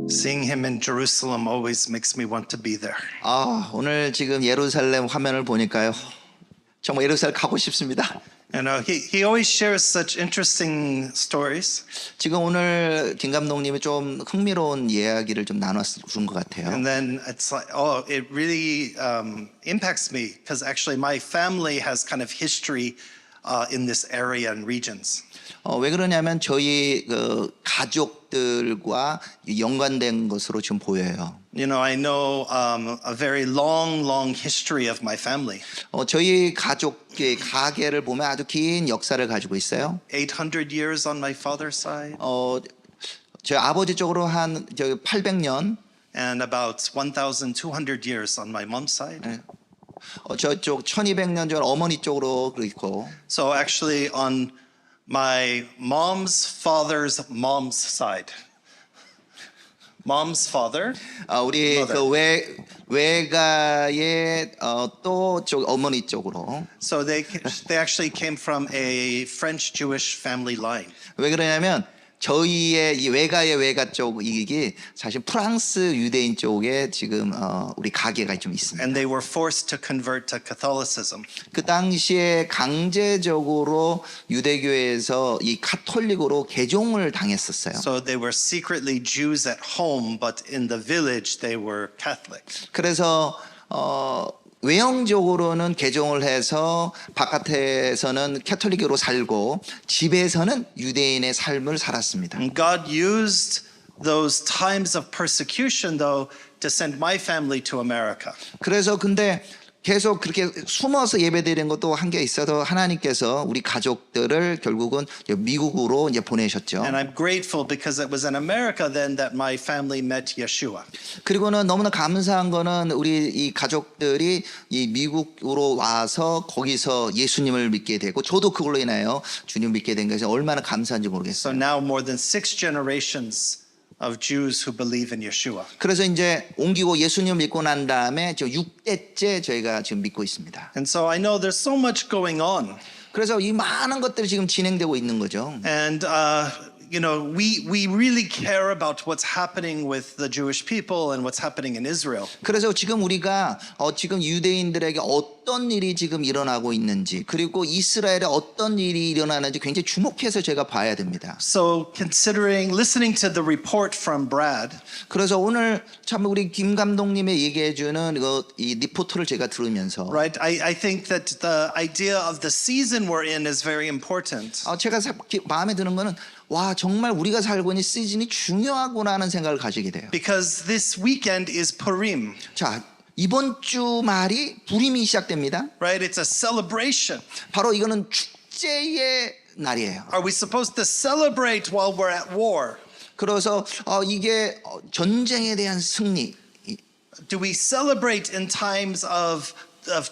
Seeing him in Jerusalem always makes me want to be there. 오늘 지금 예루살렘 화면을 보니까요. 정말 예루살렘 가고 싶습니다. You know, he always shares such interesting stories. 지금 오늘 김 감독님이 좀 흥미로운 이야기를 좀 나눠준 것 같아요. And then it's like, oh, it really impacts me because actually my family has kind of history in this area and regions. 왜 그러냐면 저희 그 가족들과 연관된 것으로 지금 보여요. You know, I know a very long history of my family. 저희 가족의 가계를 보면 아주 긴 역사를 가지고 있어요. 800 years on my father's side. 저희 아버지 쪽으로 한 800년. And about 1,200 years on my mom's side. 저쪽 1200년 전 어머니 쪽으로 있고. So actually on my mom's father's mom's side. Mom's father. 우리 mother. 그 외가의 또 쪽 어머니 쪽으로. So they actually came from a French Jewish family line. 왜 그러냐면 저희의 이 외가의 외가 쪽이 사실 프랑스 유대인 쪽에 지금 우리 가게가 좀 있습니다. And they were forced to convert to Catholicism. 그 당시에 강제적으로 유대교에서 이 카톨릭으로 개종을 당했었어요. So they were secretly Jews at home, but in the village they were Catholic. 그래서 외형적으로는 개종을 해서 바깥에서는 캐톨릭으로 살고 집에서는 유대인의 삶을 살았습니다. And God used those times of persecution, though, to send my family to America. 그래서 근데 계속 그렇게 숨어서 예배드리는 것도 한게 있어도 하나님께서 우리 가족들을 결국은 미국으로 이제 보내셨죠. And I'm grateful because it was in America then that my family met Yeshua. 그리고는 너무나 감사한 거는 우리 이 가족들이 이 미국으로 와서 거기서 예수님을 믿게 되고 저도 그걸로 인하여 주님 믿게 된 것이 얼마나 감사한지 So 모르겠어요. now more than 6 generations of Jews who believe in Yeshua. 그래서 이제 옮기고 예수님 믿고 난 다음에 저 6대째 저희가 지금 믿고 있습니다. And so I know there's so much going on. 그래서 이 많은 것들이 지금 진행되고 있는 거죠. And you know, we really care about what's happening with the Jewish people and what's happening in Israel. 그래서 지금 우리가 지금 유대인들에게 어떤 일이 지금 일어나고 있는지 그리고 이스라엘에 어떤 일이 일어나는지 굉장히 주목해서 제가 봐야 됩니다. So listening to the report from Brad, 그래서 오늘 참 우리 김 감독님의 얘기해주는 이 리포트를 제가 들으면서 right? I think that the idea of the season we're in is very important. 제가 마음에 드는 거는 와 정말 우리가 살고 있는 시즌이 중요하구나는 생각을 가지게 돼요. Because this weekend is Purim, 자 이번 주 말이 불임이 시작됩니다. right? It's a celebration. 바로 이거는 축제의 날이에요. Are we supposed to celebrate while we're at war? 그래서 이게 전쟁에 대한 승리. Do we celebrate in times of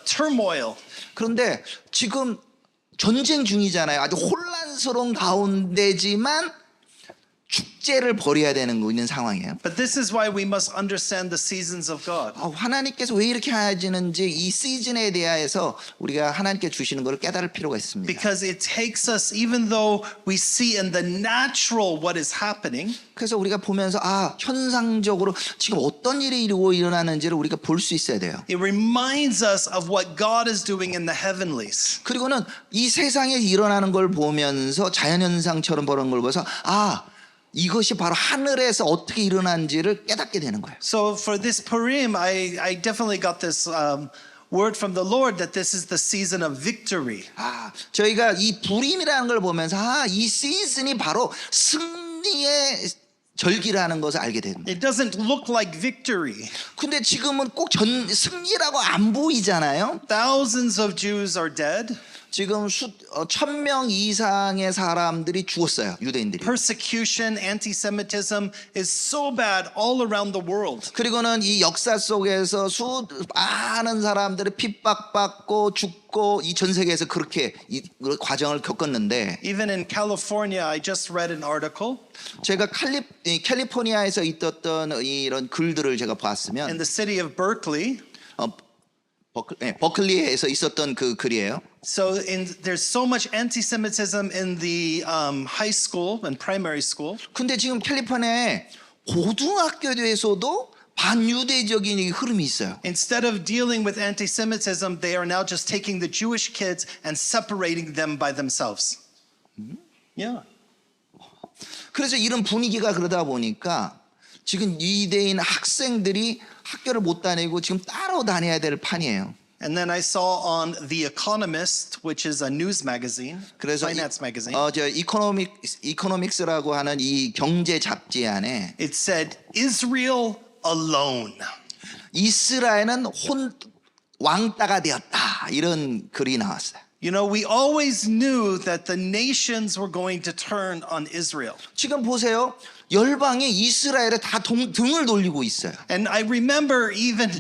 turmoil? 그런데 지금 전쟁 중이잖아요. 아주 혼란스러운 가운데지만 축제를 벌여야 되는 있는 상황이에요. But this is why we must understand the seasons of God. 하나님께서 왜 이렇게 하시는지 이 시즌에 대해서 우리가 하나님께 주시는 것을 깨달을 필요가 있습니다. Because it takes us, even though we see in the natural what is happening, 그래서 우리가 보면서 현상적으로 지금 어떤 일이 일어나는지를 우리가 볼 수 있어야 돼요. it reminds us of what God is doing in the heavenlies. 그리고는 이 세상에 일어나는 걸 보면서 자연현상처럼 보는 걸 보면서 이것이 바로 하늘에서 어떻게 일어난지를 깨닫게 되는 거예요. So for this Purim, I definitely got this word from the Lord that this is the season of victory. 저희가 이 불임이라는 걸 보면서 이 시즌이 바로 승리의 절기라는 것을 알게 됩니다. It doesn't look like victory. 근데 지금은 꼭 승리라고 안 보이잖아요. Thousands of Jews are dead. 지금 1000명 이상의 사람들이 죽었어요. 유대인들이. Persecution, anti-Semitism is so bad all around the world. 그리고는 이 역사 속에서 많은 사람들이 핍박받고 죽고 이 전 세계에서 그렇게 이 과정을 겪었는데 Even in California, I just read an article. 제가 캘리포니아에서 있었던 이런 글들을 제가 봤으면 In the city of Berkeley, 버클리에서 있었던 그 글이에요. So there's so much anti-Semitism in the high school and primary school. 근데 지금 캘리포니아에 고등학교에서도 반유대적인 이 흐름이 있어요. Instead of dealing with anti-Semitism, they are now just taking the Jewish kids and separating them by themselves. Yeah. 그래서 이런 분위기가 그러다 보니까 지금 유대인 학생들이 학교를 못 다니고 지금 따로 다녀야 될 판이에요. And then I saw on The Economist, which is a news magazine, 그래서 finance magazine, 저 이코노믹스라고 하는 이 경제 잡지 안에 it said, Israel alone. 이스라엘은 왕따가 되었다 이런 글이 나왔어요. You know, we always knew that the nations were going to turn on Israel. 지금 보세요. 열방이 이스라엘에 다 등을 돌리고 있어요. And I remember even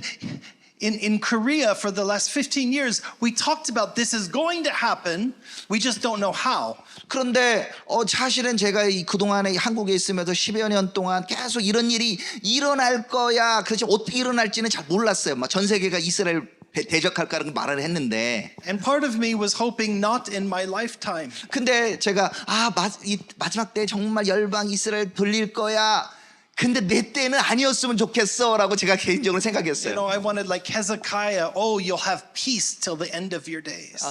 in Korea for the last 15 years, we talked about this is going to happen. We just don't know how. 그런데 사실은 제가 그동안에 한국에 있으면서 10여 년 동안 계속 이런 일이 일어날 거야. 그렇지 어떻게 일어날지는 잘 몰랐어요. 막 전 세계가 이스라엘 대적할 거라는 말을 했는데. And part of me was hoping not in my lifetime. 근데 제가 이 마지막 때 정말 열방 이스라엘 돌릴 거야. 근데 내 때는 아니었으면 좋겠어라고 제가 개인적으로 You 생각했어요. know, I wanted like Hezekiah, oh, you'll have peace till the end of your days.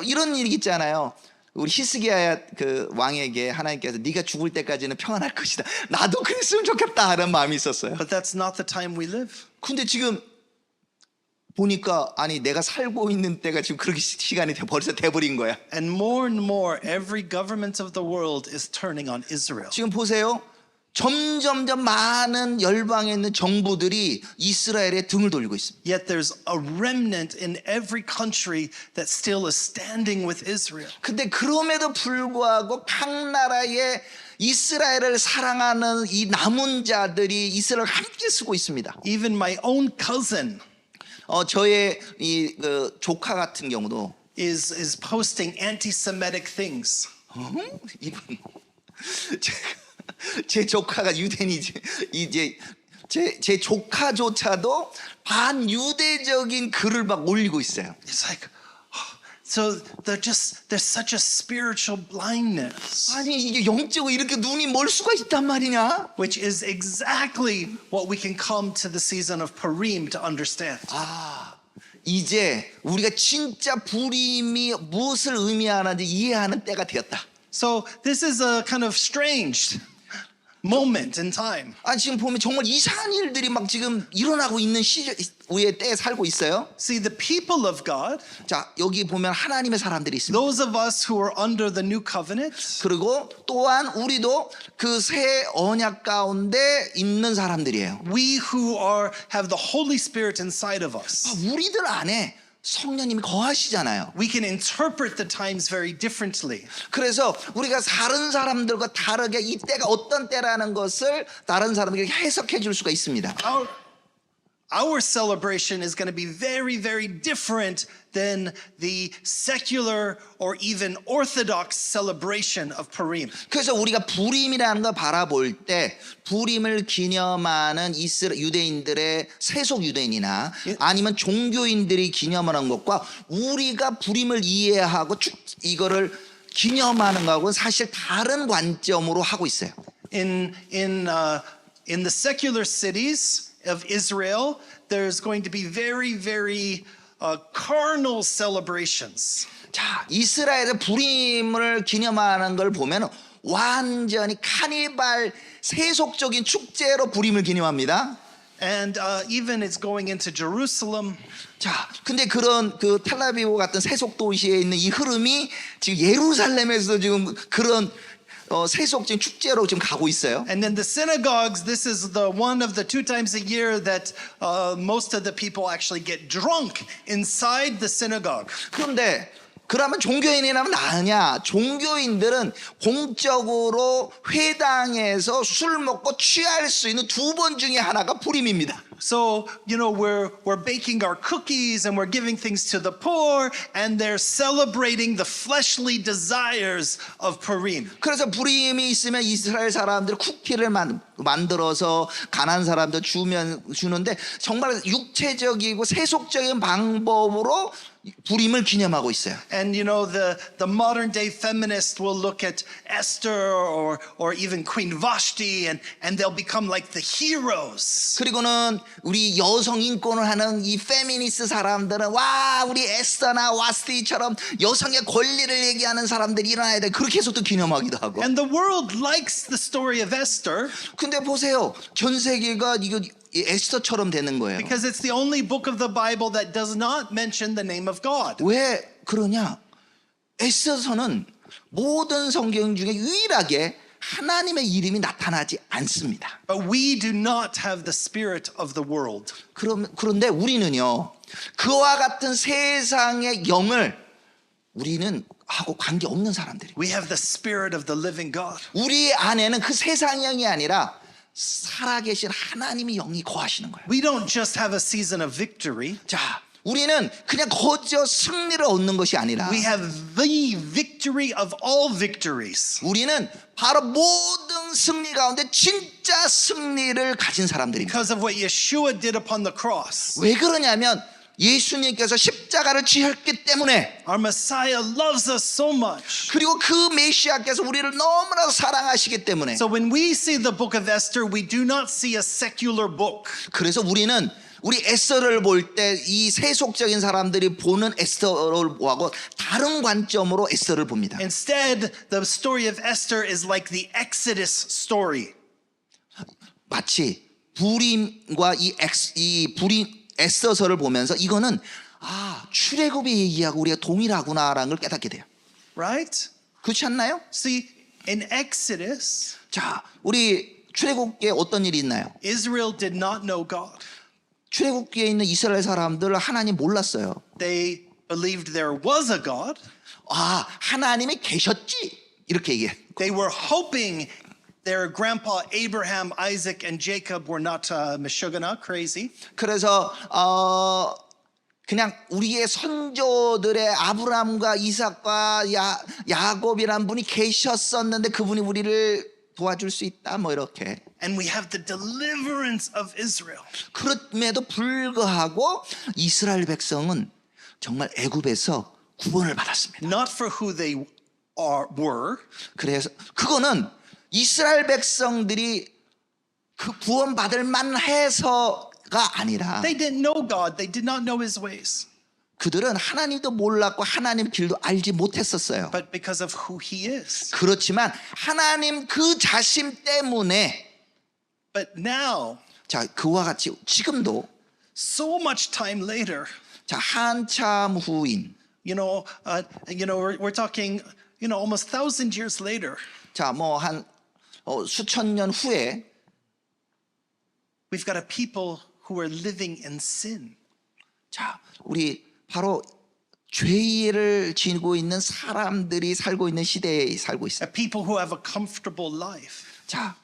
이런 일이 있잖아요. 우리 히스기야 그 왕에게 하나님께서 네가 죽을 때까지는 평안할 것이다. 나도 그랬으면 좋겠다 하는 마음이 있었어요. But that's not the time we live. 근데 지금 보니까 아니 내가 살고 있는 때가 지금 그렇게 시간이 벌써 돼버린 거야. And more, every government of the world is turning on Israel. 지금 보세요. 점점점 많은 열방에 있는 정부들이 이스라엘에 등을 돌리고 있습니다. Yet there's a remnant in every country that still is standing with Israel. 근데 그럼에도 불구하고 각 나라의 이스라엘을 사랑하는 이 남은 자들이 이스라엘을 함께 쓰고 있습니다. Even my own cousin 저의 조카 같은 경우도 is posting anti-Semitic things. 이분 제 조카가 유대인이지 이제 제 조카조차도 반유대적인 글을 막 올리고 있어요. It's like, so there's such a spiritual blindness, 아니 이게 영적으로 이렇게 눈이 멀 수가 있단 말이냐? which is exactly what we can come to the season of Purim to understand. 이제 우리가 진짜 불임이 무엇을 의미하는지 이해하는 때가 되었다. So this is a kind of strange moment in time. 지금 보면 정말 이상한 일들이 막 지금 일어나고 있는 우리의 때에 살고 있어요. See, the people of God, 자, 여기 보면 하나님의 사람들이 있습니다. those of us who are under the new covenant, 그리고 또한 우리도 그 새 언약 가운데 있는 사람들이에요. we who have the Holy Spirit inside of us, 우리들 안에 성령님이 거하시잖아요. we can interpret the times very differently. 그래서 우리가 다른 사람들과 다르게 이 때가 어떤 때라는 것을 다른 사람들에게 해석해 줄 수가 있습니다. Our celebration is going to be very, very different than the secular or even orthodox celebration of Purim. 그래서 우리가 부림이라는 걸 바라볼 때 부림을 기념하는 유대인들의 세속 유대인이나 아니면 종교인들이 기념하는 것과 우리가 부림을 이해하고 이거를 기념하는 것하고는 사실 다른 관점으로 하고 있어요. In the secular cities of Israel, there's going to be very, very carnal celebrations. 자, 이스라엘의 부림을 기념하는 걸 보면 완전히 카니발 세속적인 축제로 부림을 기념합니다. And even it's going into Jerusalem. 자, 근데 그런 그 텔아비브 같은 세속 도시에 있는 이 흐름이 지금 예루살렘에서 지금 그런 세속적인 축제로 지금 가고 있어요. And then the synagogues, this is the one of the 2 times a year that most of the people actually get drunk inside the synagogue. 그런데 그러면 종교인이라면 나으냐? 종교인들은 공적으로 회당에서 술 먹고 취할 수 있는 2번 중에 하나가 부림입니다. So, you know, we're baking our cookies and we're giving things to the poor and they're celebrating the fleshly desires of Purim. 그래서 부림이 있으면 이스라엘 사람들 쿠키를 만들어서 가난한 사람들 주는데 정말 육체적이고 세속적인 방법으로 불임을 기념하고 있어요. And you know, the modern day feminists will look at Esther or even Queen Vashti and they'll become like the heroes. 그리고는 우리 여성 인권을 하는 이 페미니스트 사람들은 와 우리 에스더나 와스티처럼 여성의 권리를 얘기하는 사람들이 일어나야 돼 그렇게 해서 또 기념하기도 하고. And the world likes the story of Esther 근데 보세요 전 세계가 이거 에스더처럼 되는 거예요. because it's the only book of the Bible that does not mention the name of God. 왜 그러냐? 에스더서는 모든 성경 중에 유일하게 하나님의 이름이 나타나지 않습니다. But we do not have the spirit of the world. 그런데 우리는요 그와 같은 세상의 영을 우리는 하고 관계 없는 사람들이. We have the spirit of the living God. 우리 안에는 그 세상 영이 아니라 살아계신 하나님의 영이 거하시는 거예요. We don't just have a season of victory. 자, 우리는 그냥 거저 승리를 얻는 것이 아니라 We have the victory of all victories. 우리는 바로 모든 승리 가운데 진짜 승리를 가진 사람들입니다. Because of what Yeshua did upon the cross. 왜 그러냐면 예수님께서 십자가를 지셨기 때문에 Our Messiah loves us so much. 그리고 그 메시아께서 우리를 너무나 사랑하시기 때문에 So when we see the book of Esther, we do not see a secular book. 그래서 우리는 우리 에스더를 볼 때 이 세속적인 사람들이 보는 에스더를 보고 다른 관점으로 에스더를 봅니다. Instead, the story of Esther is like the Exodus story. 마치 불임과 이 불임 에스더서를 보면서 이거는 출애굽의 얘기하고 우리가 동일하구나라는 걸 깨닫게 돼요. Right? 그렇지 않나요? See, in Exodus, 자, 우리 출애굽기에 어떤 일이 있나요? Israel did not know God. 출애굽기에 있는 이스라엘 사람들 하나님 몰랐어요. They believed there was a God. 하나님이 계셨지 이렇게 얘기해. They were hoping their grandpa Abraham, Isaac, and Jacob were not Meshuggah, crazy. 그래서 그냥 우리의 선조들의 아브라함과 이삭과 야곱이란 분이 계셨었는데 그분이 우리를 도와줄 수 있다 뭐 이렇게. And we have the deliverance of Israel. 그럼에도 불구하고 이스라엘 백성은 정말 애굽에서 구원을 받았습니다. Not for who they were, 그래서 그거는 이스라엘 백성들이 그 구원받을 만해서가 아니라 they didn't know God. They did not know His ways. 그들은 하나님도 몰랐고 하나님 길도 알지 못했었어요. But because of who He is. 그렇지만 하나님 그 자신 때문에 But now, 자 그와 같이 지금도 so much time later, 자 한참 후인 we're talking, almost 1,000 years later. 자 뭐 한 수천 년 후에 We've got a people who are living in sin. 자 우리 바로 죄를 지고 있는 사람들이 살고 있는 시대에 살고 있어요. A people who have a comfortable life. 자,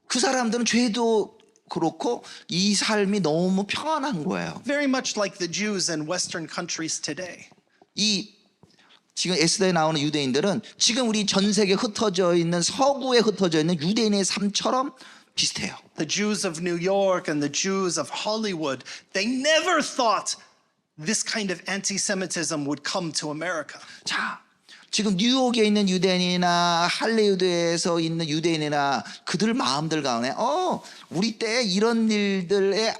그 사람들은 죄도 그렇고 이 삶이 너무 평안한 거예요. Very much like the Jews in Western countries today. 이 지금 에스더에 나오는 유대인들은 지금 우리 전 세계에 흩어져 있는 서구에 흩어져 있는 유대인의 삶처럼 비슷해요. The Jews of New York and the Jews of Hollywood, they never thought this kind of anti-Semitism would come to America. 자, 지금 뉴욕에 있는 유대인이나 할리우드에서 있는 유대인이나 그들 마음들 가운데 우리 때에 이런 일들의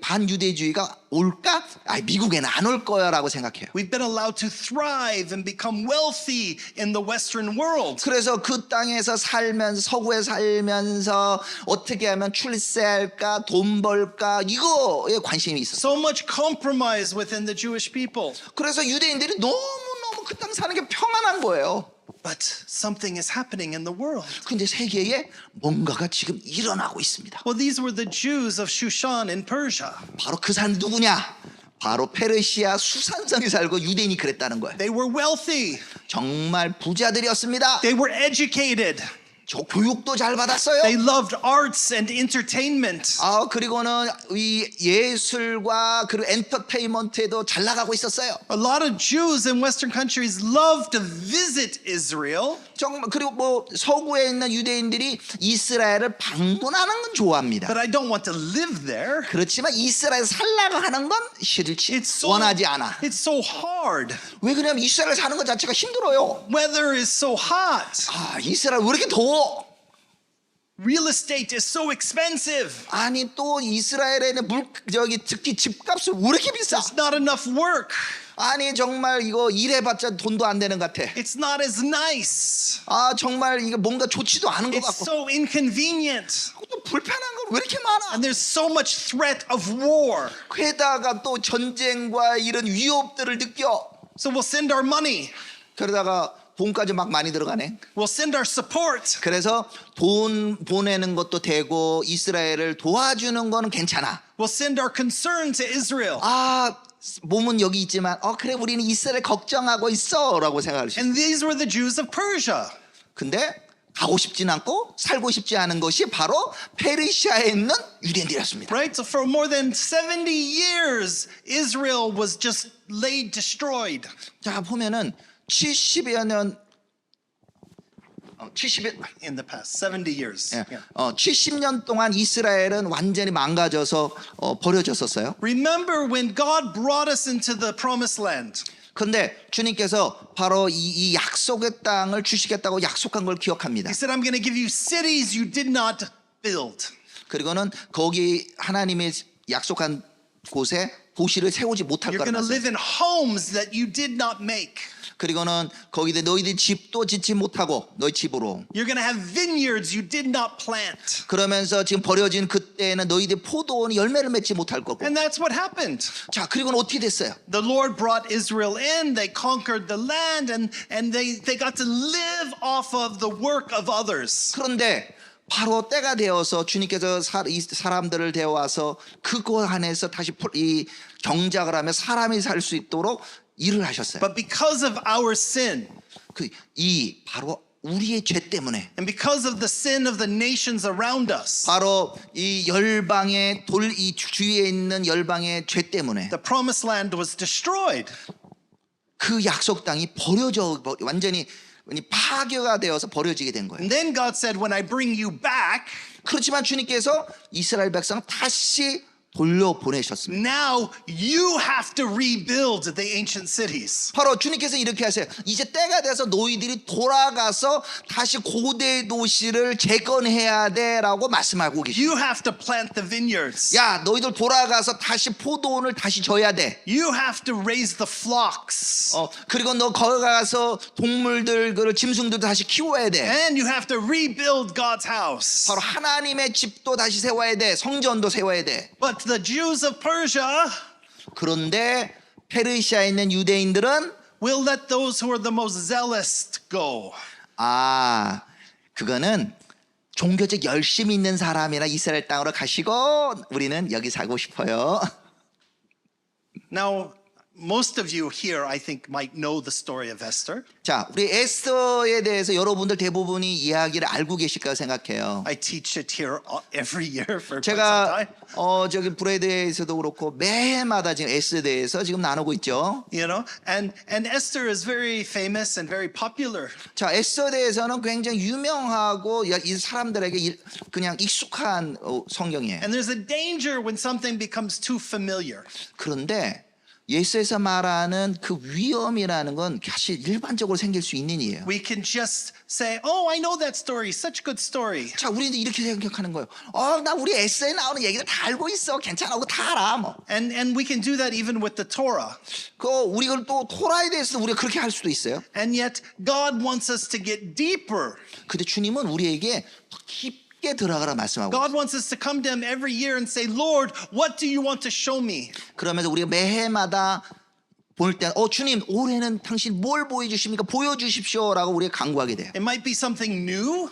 반유대주의가 올까? 미국에는 안 올 거야라고 생각해요. We've been allowed to thrive and become wealthy in the Western world. 그래서 그 땅에서 살면서 서구에 살면서 어떻게 하면 출세할까 돈 벌까 이거에 관심이 있었어요. So much compromise within the Jewish people. 그래서 유대인들이 너무너무 그 땅 사는 게 평안한 거예요. But something is happening in the world. 근데 세계에 뭔가가 지금 일어나고 있습니다. Well, these were the Jews of Shushan in Persia. 바로 그 사람 누구냐? 바로 페르시아 수산성에 살고 유대인이 그랬다는 거예요. They were wealthy. 정말 부자들이었습니다. They were educated. 저 교육도 잘 받았어요. They loved arts and entertainment. 그리고는 이 예술과 그리고 엔터테인먼트에도 잘 나가고 있었어요. A lot of Jews in Western countries love to visit Israel. 정말 그리고 뭐 서구에 있는 유대인들이 이스라엘을 방문하는 건 좋아합니다. But I don't want to live there. 그렇지만 이스라엘 살라고 하는 건 싫지, 원하지 않아. It's so hard. 왜 그러냐면 이스라엘 사는 것 자체가 힘들어요. Weather is so hot. 이스라엘 왜 이렇게 더워? Real estate is so expensive. 아니 또 이스라엘에는 특히 집값이 왜 이렇게 비싸? There's not enough work. 아니 정말 이거 일해봤자 돈도 안 되는 것 같아. It's not as nice. 정말 이게 뭔가 좋지도 않은 것 It's 같고 so inconvenient. 또 불편한 건 왜 이렇게 많아? And there's so much threat of war. 게다가 또 전쟁과 이런 위협들을 느껴. So we'll send our money. 그러다가 돈까지 막 많이 들어가네. We'll send our support. 그래서 돈 보내는 것도 되고 이스라엘을 도와주는 거는 괜찮아. We'll send our concern to Israel. 몸은 여기 있지만 그래 우리는 이스라엘 걱정하고 있어라고 생각할 수 있어. And these were the Jews of Persia. 근데 가고 싶진 않고 살고 싶지 않은 것이 바로 페르시아에 있는 유대인들이었습니다. Right? So for more than 70 years, Israel was just laid destroyed. 자 보면은 70여 년 70여 In the past 70 years. Yeah. 70년 동안 이스라엘은 완전히 망가져서 버려졌었어요. Remember when God brought us into the promised land. 그런데 주님께서 바로 이 약속의 땅을 주시겠다고 약속한 걸 기억합니다. He said, I'm going to give you cities you did not build. 그리고는 거기 하나님의 약속한 곳에 도시를 세우지 못할 You're going to 거라고 live in homes that you did not make. 그리고는 거기에 너희들 집도 짓지 못하고 너희 집으로 You're going to have vineyards you did not plant. 그러면서 지금 버려진 그때는 너희들 포도원이 열매를 맺지 못할 거고 And that's what happened. 자 그리고는 어떻게 됐어요? The Lord brought Israel in, they conquered the land, and they got to live off of the work of others. 그런데 바로 때가 되어서 주님께서 이 사람들을 데워와서 그거 안에서 다시 이 경작을 하며 사람이 살 수 있도록 일을 하셨어요. But because of our sin, 이 바로 우리의 죄 때문에 and because of the sin of the nations around us, 바로 이 열방의 이 주위에 있는 열방의 죄 때문에 the promised land was destroyed. 그 약속 땅이 버려져 완전히 파괴가 되어서 버려지게 된 거예요. And then God said, when I bring you back, 그렇지만 주님께서 이스라엘 백성 다시 돌려보내셨습니다. now you have to rebuild the ancient cities. 바로 주님께서 이렇게 하세요. 이제 때가 돼서 너희들이 돌아가서 다시 고대 도시를 재건해야 돼라고 말씀하고 계십니다. You have to plant the vineyards. 야, 너희들 돌아가서 다시 포도원을 다시 져야 돼. You have to raise the flocks. 그리고 너 거기 가서 동물들, 그 짐승들도 다시 키워야 돼. And you have to rebuild God's house. 바로 하나님의 집도 다시 세워야 돼. 성전도 세워야 돼. But the Jews of Persia 그런데 페르시아에 있는 유대인들은 will let those who are the most zealous go. 그거는 종교적 열심이 있는 사람이나 이스라엘 땅으로 가시고 우리는 여기 살고 싶어요. Now, most of you here, I think, might know the story of Esther. 자, 우리 에스더에 대해서 여러분들 대부분이 이야기를 알고 계실 거라 생각해요. I teach it here every year for quite some 제가 time. 저기 브레드에서도 그렇고 매해마다 지금 에스더에 대해서 지금 나누고 있죠. You know, and Esther is very famous and very popular. 자, 에스더에 대해서는 굉장히 유명하고 이 사람들에게 그냥 익숙한 성경이에요. And there's a danger when something becomes too familiar. 그런데 예수에서 말하는 그 위험이라는 건 사실 일반적으로 생길 수 있는 일이에요. We can just say, "Oh, I know that story. Such a good story." 자, 우리는 이렇게 생각하는 거예요. 나 우리 에세이에 나오는 얘기들 다 알고 있어. 괜찮아. 그거 다 알아. 뭐. And we can do that even with the Torah. 우리가 또 토라에 대해서도 우리가 그렇게 할 수도 있어요. And yet God wants us to get deeper. 근데 주님은 우리에게 더 깊게 들어가라 말씀하고 God wants us to come to him every year and say, "Lord, what do you want to show me?" 그러면서 우리가 매해마다 볼 때 주님 올해는 당신 뭘 보여주십니까? 보여주십시오라고 우리가 간구하게 돼요. It might be something new,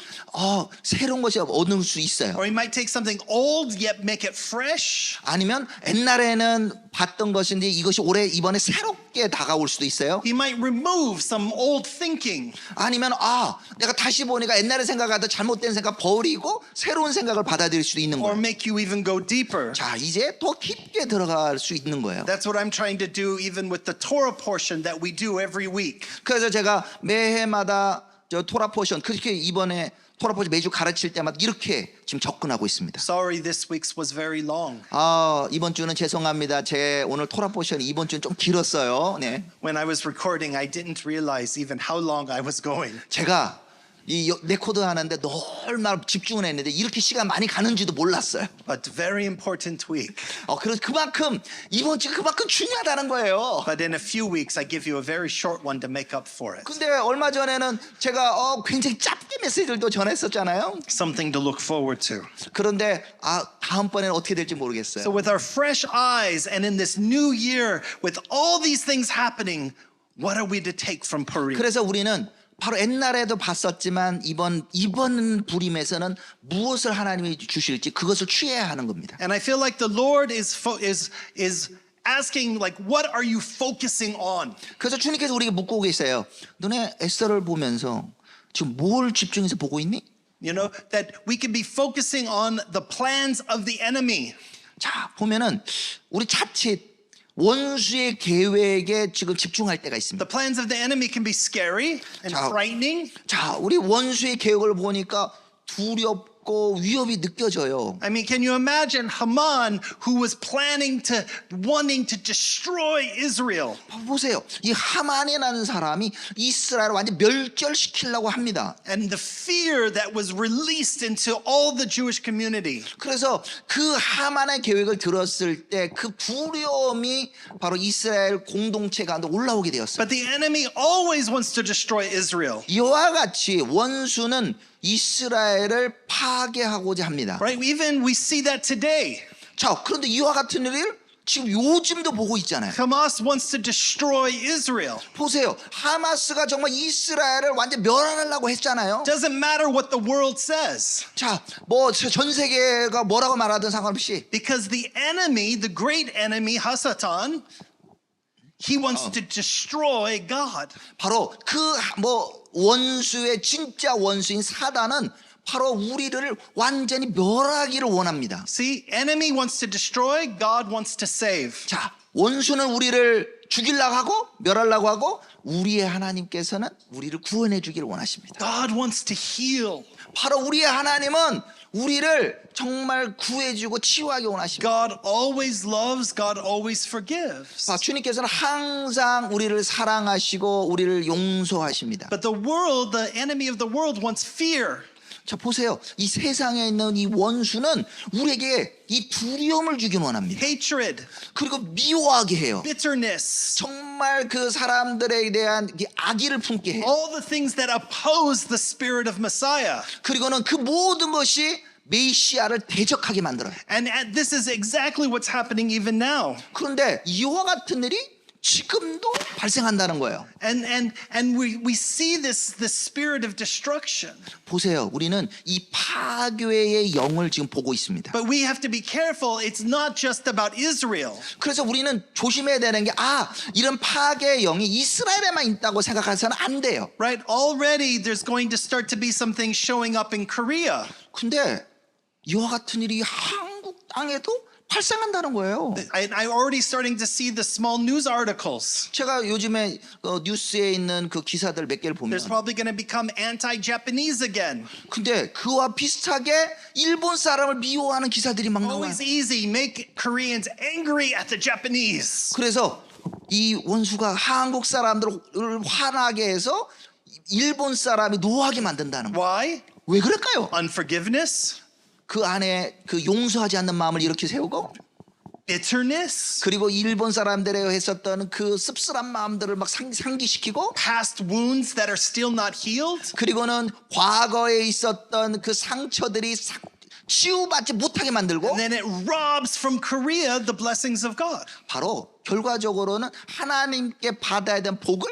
새로운 것이 얻을 수 있어요. or He might take something old yet make it fresh. 아니면 옛날에는 봤던 것인데 이것이 이번에 새롭게 다가올 수도 있어요. He might remove some old thinking. 아니면 내가 다시 보니까 옛날에 생각하던 잘못된 생각 버리고 새로운 생각을 받아들일 수도 있는 Or 거예요. make you even go deeper. 자, 이제 더 깊게 들어갈 수 있는 거예요. That's what I'm trying to do even with the Torah portion that we do every week. 그래서 제가 매해마다 저 토라 포션 그렇게 이번에 토라 포션 매주 가르칠 때마다 이렇게 지금 접근하고 있습니다. Sorry, this week's was very long. 이번 주는 죄송합니다. 제 오늘 토라 포션이 이번 주는 좀 길었어요. 네. When I was recording, I didn't realize even how long I was going. 제가 이 레코드 하는데 얼마나 집중을 했는데 이렇게 시간 많이 가는지도 몰랐어요. But very important week. 그래서 그만큼 이번 주 그만큼 중요하다는 거예요. But in a few weeks, I give you a very short one to make up for it. 근데 얼마 전에는 제가 굉장히 짧게 메시지들도 전했었잖아요. Something to look forward to. 그런데 다음번에는 어떻게 될지 So 모르겠어요. with our fresh eyes and in this new year, with all these things happening, what are we to take from Purim? 그래서 우리는 바로 옛날에도 봤었지만 이번 부림에서는 무엇을 하나님이 주실지 그것을 취해야 하는 겁니다. And I feel like the Lord is asking, like, what are you focusing on? 그래서 주님께서 우리에게 묻고 계세요. 너네 에스더를 보면서 지금 뭘 집중해서 보고 있니? You know, that we can be focusing on the plans of the enemy. 자, 보면은 우리 자칫 원수의 계획에 지금 집중할 때가 있습니다. The plans of the enemy can be scary and 자, frightening. 자, 우리 원수의 계획을 보니까 두렵고 위협이 느껴져요. I mean, can you imagine Haman, who was wanting to destroy Israel? 보세요. 이 하만이라는 사람이 이스라엘을 완전 멸절시키려고 합니다. And the fear that was released into all the Jewish community. 그래서 그 하만의 계획을 들었을 때 그 두려움이 바로 이스라엘 공동체 가운데 올라오게 되었어요. But the enemy always wants to destroy Israel. 이와 같이 원수는 이스라엘을 파괴하고자 합니다. Right? Even we see that today. 자, 그런데 이와 같은 일을 지금 요즘도 보고 있잖아요. Hamas wants to destroy Israel. 보세요. 하마스가 정말 이스라엘을 완전 멸하려고 했잖아요. Doesn't matter what the world says. 자, 전 세계가 뭐라고 말하든 상관없이 Because the enemy, the great enemy, Hasatan, he wants to destroy God. 바로 원수의 진짜 원수인 사단은 바로 우리를 완전히 멸하기를 원합니다. See, enemy wants to destroy, God wants to save. 자, 원수는 우리를 죽이려고 하고 멸하려고 하고 우리의 하나님께서는 우리를 구원해 주기를 원하십니다. God wants to heal. 바로 우리의 하나님은 우리를 정말 구해주고 치유하기 원하십니다. God always loves, God always forgives. 주님께서는 항상 우리를 사랑하시고 우리를 용서하십니다. But the world, the enemy of the world wants fear. 자, 보세요. 이 세상에 있는 이 원수는 우리에게 이 두려움을 주기 원합니다. Hatred, 그리고 미워하게 해요. bitterness, 정말 그 사람들에 대한 악의를 품게 해요. all the things that oppose the spirit of Messiah. 그리고는 그 모든 것이 메시아를 대적하게 만들어요. And this is exactly what's happening even now. 그런데 이와 같은 일이 지금도 발생한다는 거예요. And we see this spirit of destruction. 보세요. 우리는 이 파괴의 영을 지금 보고 있습니다. But we have to be careful. It's not just about Israel. 그래서 우리는 조심해야 되는 게 이런 파괴의 영이 이스라엘에만 있다고 생각해서는 안 돼요. Right? Already there's going to start to be some things showing up in Korea. 근데 이와 같은 일이 한국 땅에도 발생한다는 거예요. I'm already starting to see the small news articles. 제가 요즘에 뉴스에 있는 그 기사들 몇 개를 보면 There's probably going to become anti-Japanese again. 근데 그와 비슷하게 일본 사람을 미워하는 기사들이 막 나와요. Always easy, make Koreans angry at the Japanese. 그래서 이 원수가 한국 사람들을 화나게 해서 일본 사람이 노하게 만든다는 거예요. Why? 왜 그럴까요? Unforgiveness, 그 안에 그 용서하지 않는 마음을 이렇게 세우고 bitterness, 그리고 일본 사람들에 했었던 그 씁쓸한 마음들을 막 상기시키고 past wounds that are still not healed. 그리고는 과거에 있었던 그 상처들이 치유받지 못하게 만들고 And then it robs from Korea the blessings of God. 바로 결과적으로는 하나님께 받아야 되는 복을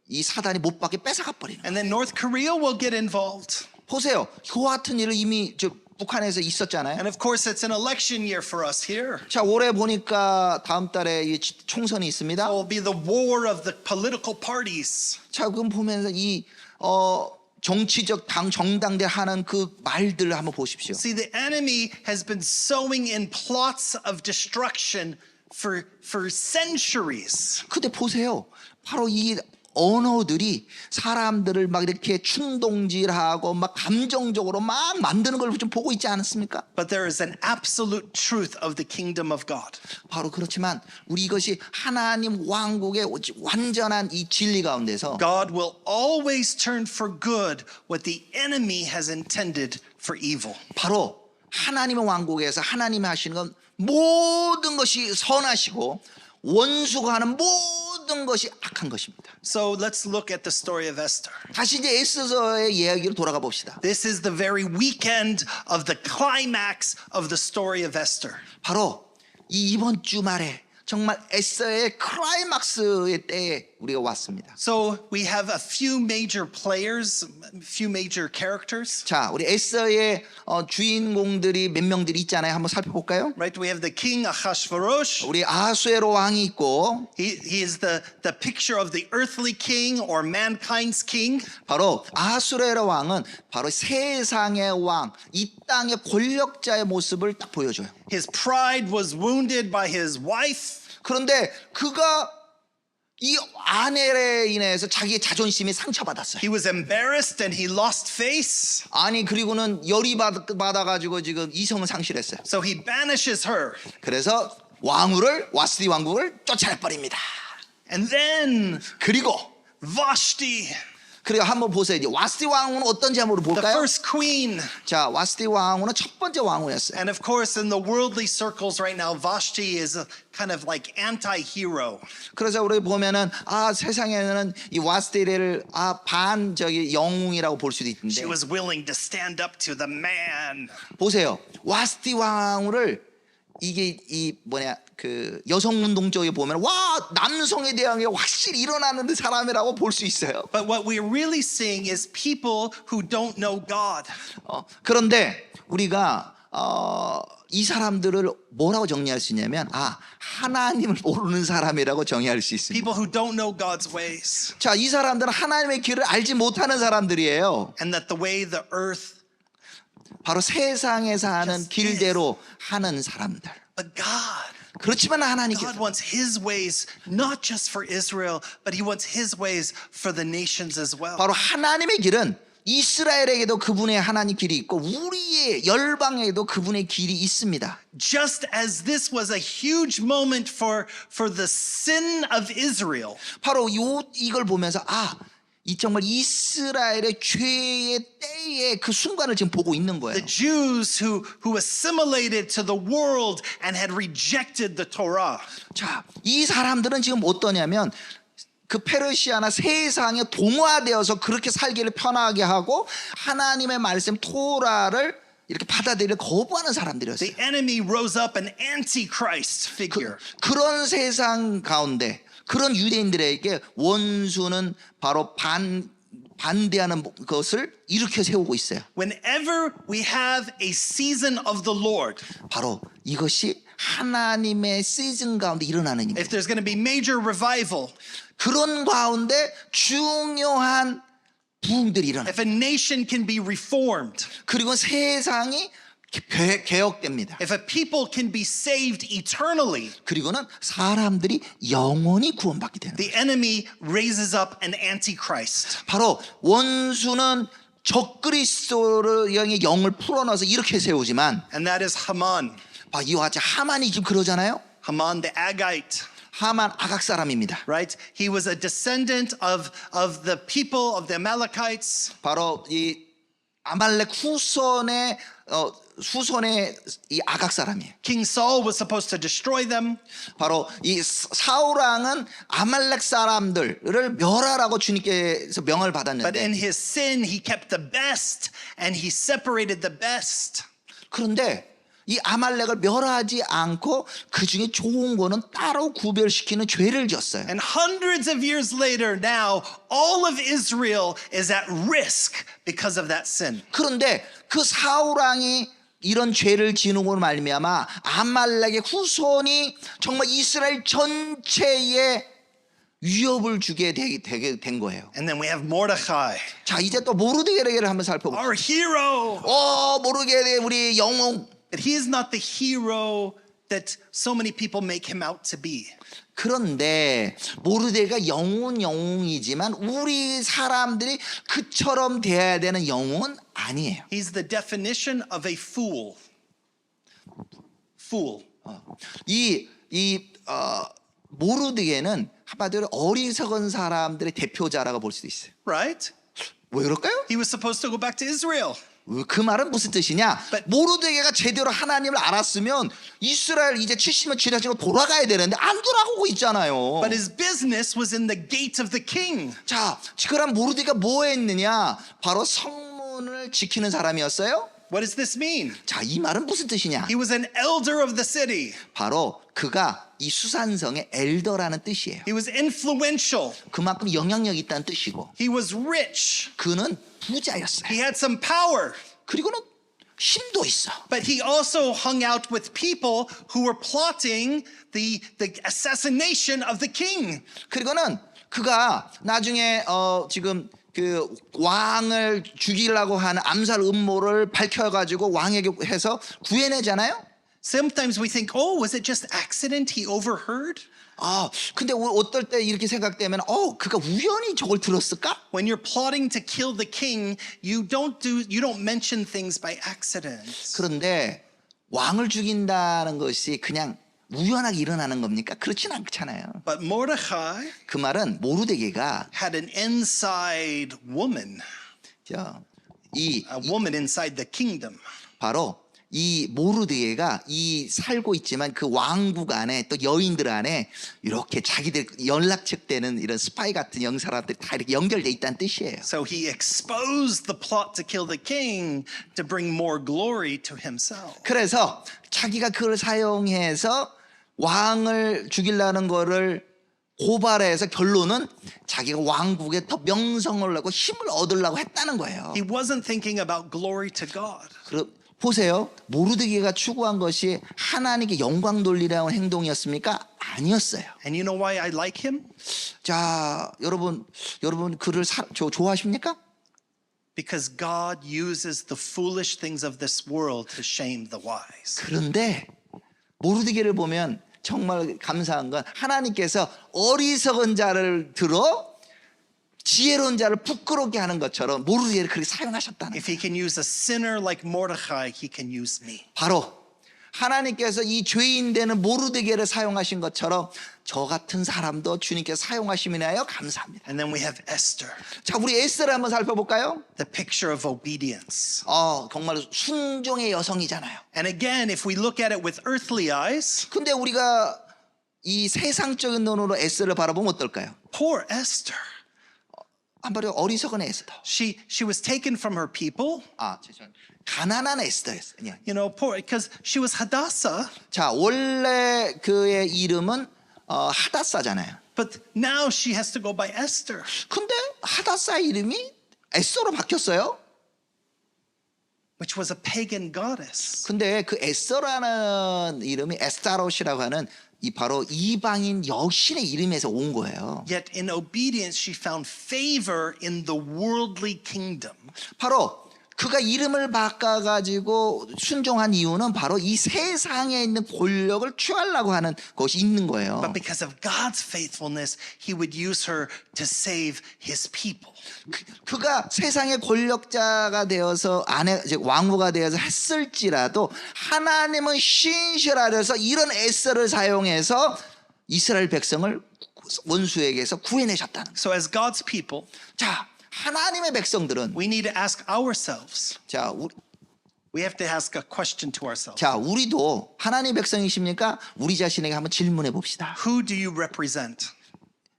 이 사단이 못 받게 뺏어가 버리는 거예요. And then North Korea will get involved. 보세요. 그와 같은 일을 이미 북한에서 있었잖아요. And of course, it's an election year for us here. 자, 올해 보니까 다음 달에 이 총선이 있습니다. It will be the war of the political parties. 자, 그럼 보면서 이 정치적 정당들 하는 그 말들을 한번 보십시오. See, the enemy has been sowing in plots of destruction for centuries. 근데 보세요. 바로 이 언어들이 사람들을 막 이렇게 충동질하고 막 감정적으로 막 만드는 걸 좀 보고 있지 않습니까? But there is an absolute truth of the kingdom of God. 바로 그렇지만 우리 이것이 하나님 왕국의 완전한 이 진리 가운데서 God will always turn for good what the enemy has intended for evil. 바로 하나님의 왕국에서 하나님이 하시는 건 모든 것이 선하시고 원수가 하는 모든 것이 악한 것입니다. So let's look at the story of Esther. 다시 이제 에스더의 이야기로 돌아가 봅시다. This is the very weekend of the climax of the story of Esther. 바로 이번 주말에 정말 에스더의 클라이막스의 때에 우리가 왔습니다. So we have a few major players, a few major characters. 자, 우리 에스더의 주인공들이 몇 명들이 있잖아요. 한번 살펴볼까요? Right? We have the king Ahasuerus. 우리 아하수에로 왕이 있고 He is the picture of the earthly king or mankind's king. 바로 아하수에로 왕은 바로 세상의 왕, 이 땅의 권력자의 모습을 딱 보여줘요. His pride was wounded by his wife. 그런데 그가 이 아내에 인해서 자기의 자존심이 상처받았어요. He was embarrassed and he lost face. 아니 그리고는 열이 받아가지고 지금 이성을 상실했어요. So he banishes her. 그래서 와스디 왕국을 쫓아내버립니다. And then 그리고 Vashti, 그리고 한번 보세요. 이제 와스디 왕후는 어떤지 한번 the 볼까요? first queen. 자, 와스디 왕후는 첫 번째 왕후였어요. And of course, in the worldly circles right now, Vashti is a kind of like anti-hero. 그래서 우리 보면은 세상에는 이 와스디를 반 영웅이라고 볼 수도 있는데 She was willing to stand up to the man. 보세요. 와스디 왕후를 이게 그 여성 운동 쪽에 보면 와 남성에 대한 게 확실히 일어나는 사람이라고 볼 수 있어요. But what we're really seeing is people who don't know God. 그런데 우리가 이 사람들을 뭐라고 정리할 수 있냐면 하나님을 모르는 사람이라고 정의할 수 있습니다. People who don't know God's ways. 자, 이 사람들은 하나님의 길을 알지 못하는 사람들이에요. And that the way the earth. 바로 세상에서 하는 길대로 하는 사람들. But God. 그렇지만 God 하나님께서 wants His ways not just for Israel, but He wants His ways for the nations as well. 바로 하나님의 길은 이스라엘에게도 그분의 하나님 길이 있고 우리의 열방에게도 그분의 길이 있습니다. Just as this was a huge moment for the sin of Israel. 바로 이걸 보면서 이 정말 이스라엘의 죄의 때의 그 순간을 지금 보고 있는 거예요. The Jews who assimilated to the world and had rejected the Torah. 자, 이 사람들은 지금 어떠냐면 그 페르시아나 세상에 동화되어서 그렇게 살기를 편하게 하고 하나님의 말씀 토라를 이렇게 받아들이를 거부하는 사람들이었어요. The enemy rose up an antichrist figure. 그런 세상 가운데 그런 유대인들에게 원수는 바로 반대하는 것을 일으켜 세우고 있어요. Whenever we have a season of the Lord, 바로 이것이 하나님의 시즌 가운데 일어나는 일입니다. if there's going to be major revival, 그런 가운데 중요한 부흥들이 일어나요. if a nation can be reformed, 그리고 세상이 개혁됩니다. if a people can be saved eternally, 그리고는 사람들이 영원히 구원받게 되는 거예요. the enemy raises up an antichrist. 바로 원수는 적그리스도를 영의 영을 풀어넣어서 이렇게 세우지만 And that is Haman. 이와 같이 하만이 지금 그러잖아요. Haman the Agite. 하만 아각 사람입니다. Right? He was a descendant of the people of the Amalekites. 바로 이 아말렉 후손의 이 아각 사람이에요. King Saul was supposed to destroy them. 바로 이 사울 왕은 아말렉 사람들을 멸하라고 주님께서 명을 But 받았는데 in his sin, he kept the best and he separated the best. 그런데 이 아말렉을 멸하지 않고 그 중에 좋은 거는 따로 구별시키는 죄를 지었어요. And hundreds of years later, now all of Israel is at risk because of that sin. 그런데 그 사울왕이 이런 죄를 지는으로 말미암아 아말렉의 후손이 정말 이스라엘 전체에 위협을 주게 되게 된 거예요. And then we have Mordecai, 자, 이제 또 모르드게를 한번 살펴볼게요. our hero. 모르드게 우리 영웅. But he is not the hero that so many people make him out to be. 그런데 모르드게가 영웅이지만 우리 사람들이 그처럼 돼야 되는 영웅은 아니에요. He's the definition of a fool. Fool. 모르드게는 한마디로 어리석은 사람들의 대표자라고 볼 수도 있어요. Right? 왜 그럴까요? He was supposed to go back to Israel. 그 말은 무슨 뜻이냐? 모르드게가 제대로 하나님을 알았으면 이스라엘 이제 70년 지나치고 돌아가야 되는데 안 돌아가고 있잖아요. But his business was in the gate of the king. 자, 그럼 모르드게가 뭐 했느냐? 바로 성문을 지키는 사람이었어요. What does this mean? 자, 이 말은 무슨 뜻이냐? He was an elder of the city. 바로 그가 이 수산성의 엘더라는 뜻이에요. He was influential. 그만큼 영향력 있다는 뜻이고 He was rich. 그는 부자였어요. He had some power. 그리고는 힘도 있어. But he also hung out with people who were plotting the assassination of the king. 그리고는 그가 나중에 지금 그 왕을 죽이려고 하는 암살 음모를 밝혀가지고 왕에게 해서 구해내잖아요. Sometimes we think, oh, was it just accident he overheard? 근데 어떨 때 이렇게 생각되면 그가 우연히 저걸 들었을까? When you're plotting to kill the king, you don't mention things by accident. 그런데 왕을 죽인다는 것이 그냥 우연하게 일어나는 겁니까? 그렇진 않잖아요. But Mordecai 그 말은 모르드게가 had an inside woman, 이 a woman inside the kingdom. 바로 이 모르드게가 이 살고 있지만 그 왕국 안에 또 여인들 안에 이렇게 자기들 연락책되는 이런 스파이 같은 영사람들이 다 이렇게 연결돼 있다는 뜻이에요. So he exposed the plot to kill the king to bring more glory to himself. 그래서 자기가 그걸 사용해서 왕을 죽이려는 거를 고발해서 결론은 자기가 왕국에 더 명성을 내고 힘을 얻으려고 했다는 거예요. He wasn't thinking about glory to God. 보세요. 모르드게가 추구한 것이 하나님께 영광 돌리라는 행동이었습니까? 아니었어요. And you know why I like him? 자, 여러분 그를 좋아하십니까? Because God uses the foolish things of this world to shame the wise. 그런데 모르드게를 보면 정말 감사한 건 하나님께서 어리석은 자를 들어 지혜로운 자를 부끄럽게 하는 것처럼 모르드게를 그렇게 사용하셨다는 If he can use a sinner like Mordecai, he can use me. 바로 하나님께서 이 죄인 되는 모르드게를 사용하신 것처럼 저 같은 사람도 주님께서 사용하심이나 하여 감사합니다. And then we have Esther, 자, 우리 에스더를 한번 살펴볼까요? the picture of obedience. 정말 순종의 여성이잖아요. And again, if we look at it with earthly eyes, 근데 우리가 이 세상적인 눈으로 에스더를 바라보면 어떨까요? poor Esther. 한마디로 어리석은 에스더. She was taken from her people. 죄송합니다. 가난한 에스더였어요. You know, poor because she was Hadassah. 자, 원래 그의 이름은 하다사잖아요. But now she has to go by Esther. 근데 하다사 이름이 에스더로 바뀌었어요. Which was a pagan goddess. 근데 그 에스더라는 이름이 에스타롯이라고 하는 바로 이방인 여신의 이름에서 온 거예요. Yet in obedience she found favor in the worldly kingdom. 바로 그가 이름을 바꿔가지고 순종한 이유는 바로 이 세상에 있는 권력을 취하려고 하는 것이 있는 거예요. But because of God's faithfulness, he would use her to save his people. 그가 세상의 권력자가 되어서 왕후가 되어서 했을지라도 하나님은 신실하셔서 이런 에스더를 사용해서 이스라엘 백성을 원수에게서 구해내셨다는 거예요. So as God's people, 자, 하나님의 백성들은 we need to ask ourselves. 자, We have to ask a question to ourselves. 자, 우리도 하나님 백성이십니까? 우리 자신에게 한번 질문해 봅시다. Who do you represent?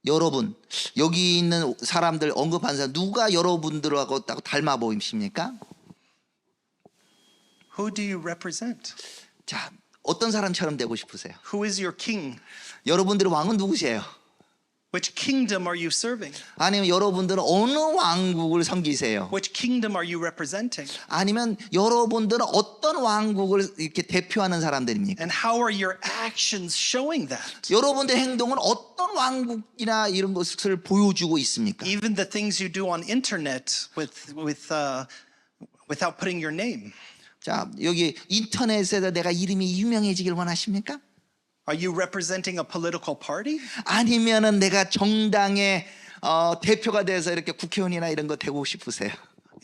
여러분, 여기 있는 사람들 언급한 사람 누가 여러분들하고 닮아 보이십니까? Who do you represent? 자, 어떤 사람처럼 되고 싶으세요? Who is your king? 여러분들의 왕은 누구세요? Which kingdom are you serving? 아니면 여러분들은 어느 왕국을 섬기세요? Which kingdom are you representing? 아니면 여러분들은 어떤 왕국을 이렇게 대표하는 사람들입니까? And how are your actions showing that? 여러분들의 행동은 어떤 왕국이나 이런 것을 보여주고 있습니까? Even the things you do on internet without putting your name. 자, 여기 인터넷에서 내가 이름이 유명해지길 원하십니까? Are you representing a political party? 아니면은 내가 정당의 대표가 돼서 이렇게 국회의원이나 이런 거 되고 싶으세요?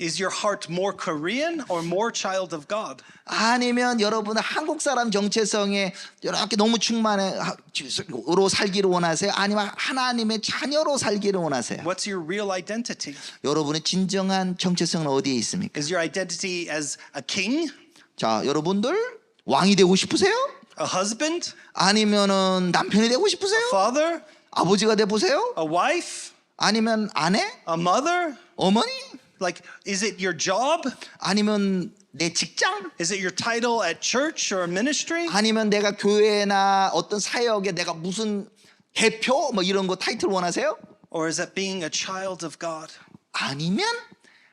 Is your heart more Korean or more child of God? 아니면 여러분은 한국 사람 정체성에 이렇게 너무 충만으로 살기를 원하세요? 아니면 하나님의 자녀로 살기를 원하세요? What's your real identity? 여러분의 진정한 정체성은 어디에 있습니까? Is your identity as a king, 자, 여러분들 왕이 되고 싶으세요? a husband, 아니면은 남편이 되고 싶으세요? father, 아버지가 돼 보세요? a wife, 아니면 아내? a mother? 어머니? Like, is it your job? 아니면 내 직장? Is it your title at church or ministry? 아니면 내가 교회나 어떤 사역에 내가 무슨 대표 뭐 이런 거 타이틀 원하세요? Or is it being a child of God, 아니면